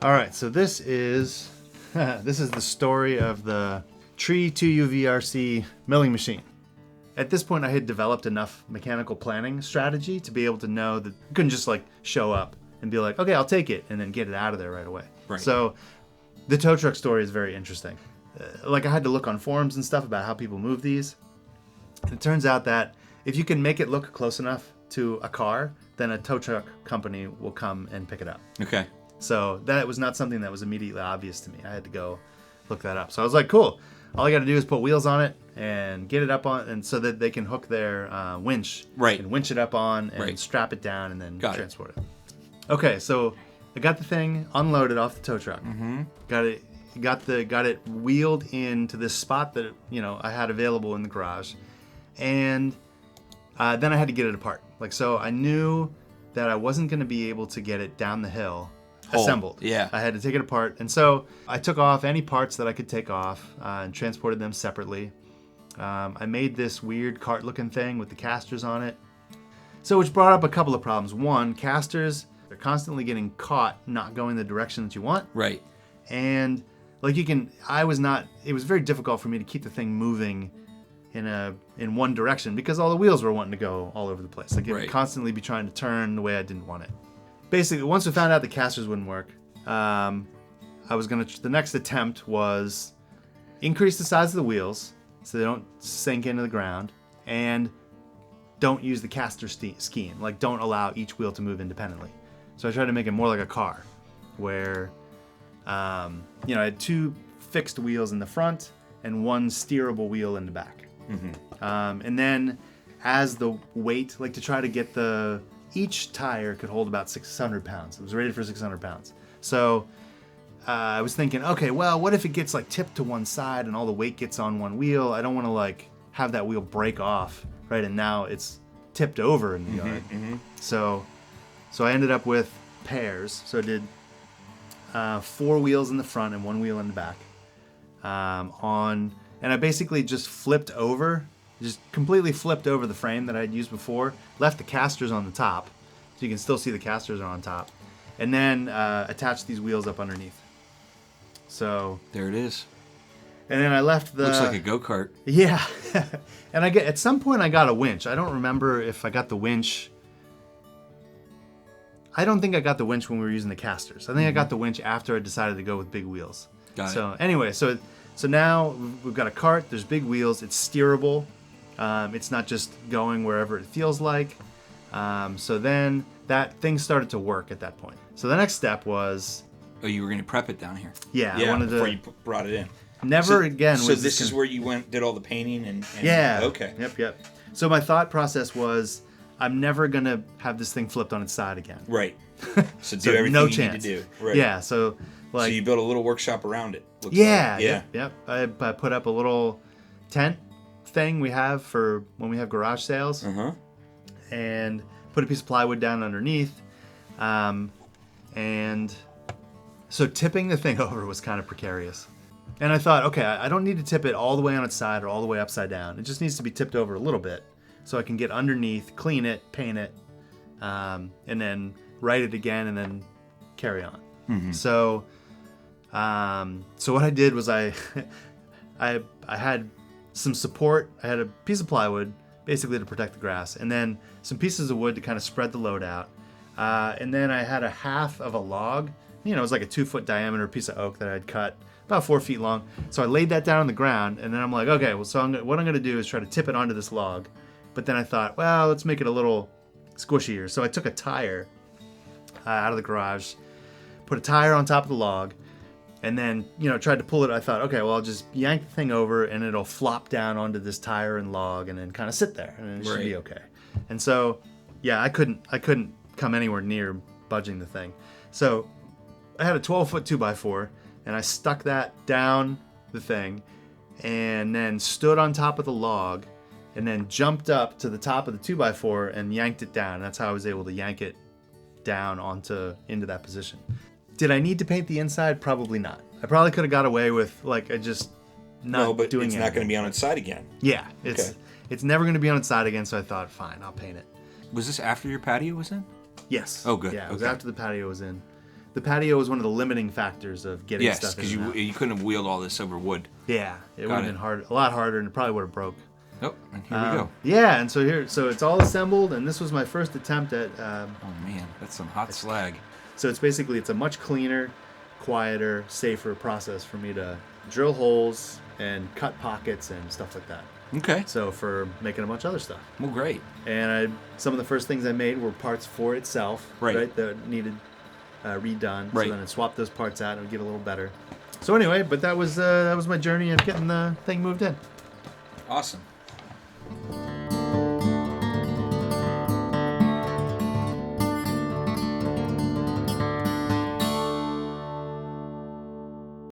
All right, so this is this is the story of the Tree 2U VRC milling machine. At this point, I had developed enough mechanical planning strategy to be able to know that I couldn't just like show up and be like, okay, I'll take it, and then get it out of there right away. Right. So the tow truck story is very interesting. Like I had to look on forums and stuff about how people move these. And it turns out that if you can make it look close enough to a car, then a tow truck company will come and pick it up. Okay. So that was not something that was immediately obvious to me. I had to go look that up. So I was like, cool. All I got to do is put wheels on it and get it up on, and so that they can hook their winch. Right. And winch it up on and Right. strap it down and then Got it. transport it. Okay, so I got the thing unloaded off the tow truck. Mm-hmm. Got it wheeled into this spot that I had available in the garage, and then I had to get it apart. Like, so I knew that I wasn't going to be able to get it down the hill assembled. Yeah. I had to take it apart, and so I took off any parts that I could take off and transported them separately. I made this weird cart-looking thing with the casters on it. So, which brought up a couple of problems. One, casters, they're constantly getting caught not going the direction that you want. Right. And like it was very difficult for me to keep the thing moving in one direction because all the wheels were wanting to go all over the place. Like it would constantly be trying to turn the way I didn't want it. Basically, once we found out the casters wouldn't work, the next attempt was increase the size of the wheels so they don't sink into the ground, and don't use the caster scheme. Like, don't allow each wheel to move independently. So I tried to make it more like a car, where I had two fixed wheels in the front and one steerable wheel in the back. Mm-hmm. And then as the weight, like to try to get each tire could hold about 600 pounds. It was rated for 600 pounds. So I was thinking, okay, well, what if it gets like tipped to one side and all the weight gets on one wheel? I don't want to like have that wheel break off, right? And now it's tipped over in the yard. Mm-hmm. So I ended up with pairs. So I did 4 wheels in the front and 1 wheel in the back. And I basically just completely flipped over the frame that I'd used before, left the casters on the top, so you can still see the casters are on top, and then attached these wheels up underneath. So there it is. And then I left the... Looks like a go-kart. Yeah. And at some point I got a winch. I don't remember if I got the winch... I don't think I got the winch when we were using the casters. I think I got the winch after I decided to go with big wheels. Got it. So anyway, so now we've got a cart. There's big wheels. It's steerable. It's not just going wherever it feels like. So then that thing started to work at that point. So the next step was... Oh, you were going to prep it down here. Yeah, I wanted before to... you brought it in. Never again. So this is where you did all the painting and yeah. Okay. Yep. So my thought process was, I'm never gonna have this thing flipped on its side again. Right. So do everything no you chance. need to do. Right. Yeah. So So you built a little workshop around it. Looks yeah. like. Yep. I put up a little tent thing we have for when we have garage sales, and put a piece of plywood down underneath, and so tipping the thing over was kind of precarious. And I thought, okay, I don't need to tip it all the way on its side or all the way upside down. It just needs to be tipped over a little bit so I can get underneath, clean it, paint it, and then write it again and then carry on. Mm-hmm. So what I did was I had some support. I had a piece of plywood basically to protect the grass, and then some pieces of wood to kind of spread the load out. And then I had a half of a log. It was like a 2-foot diameter piece of oak that I'd cut about 4 feet long. So I laid that down on the ground, and then I'm like, okay, well, so what I'm going to do is try to tip it onto this log. But then I thought, well, let's make it a little squishier. So I took a tire out of the garage, put a tire on top of the log, and then, tried to pull it. I thought, okay, well, I'll just yank the thing over, and it'll flop down onto this tire and log, and then kind of sit there, and it should be okay. And so, yeah, I couldn't come anywhere near budging the thing. So I had a 12-foot 2x4, and I stuck that down the thing, and then stood on top of the log, and then jumped up to the top of the 2x4 and yanked it down. That's how I was able to yank it down into that position. Did I need to paint the inside? Probably not. I probably could have got away with doing it. No, but it's not going to be on its side again. Yeah, it's never going to be on its side again. So I thought, fine, I'll paint it. Was this after your patio was in? Yes. Oh, good. Yeah, it was after the patio was in. the patio was one of the limiting factors of getting Yes, stuff in because and out. you couldn't have wheeled all this over wood. Yeah, it would Got have it. been hard, a lot harder, and it probably would have broke. Oh, and here we go. Yeah, and so it's all assembled, and this was my first attempt at. Oh man, that's some hot slag. So it's a much cleaner, quieter, safer process for me to drill holes and cut pockets and stuff like that. Okay. So for making a bunch of other stuff. Well, great. And some of the first things I made were parts for itself, Right. that needed redone. Right. So then I swapped those parts out and it would get a little better. So anyway, but that was my journey of getting the thing moved in. Awesome.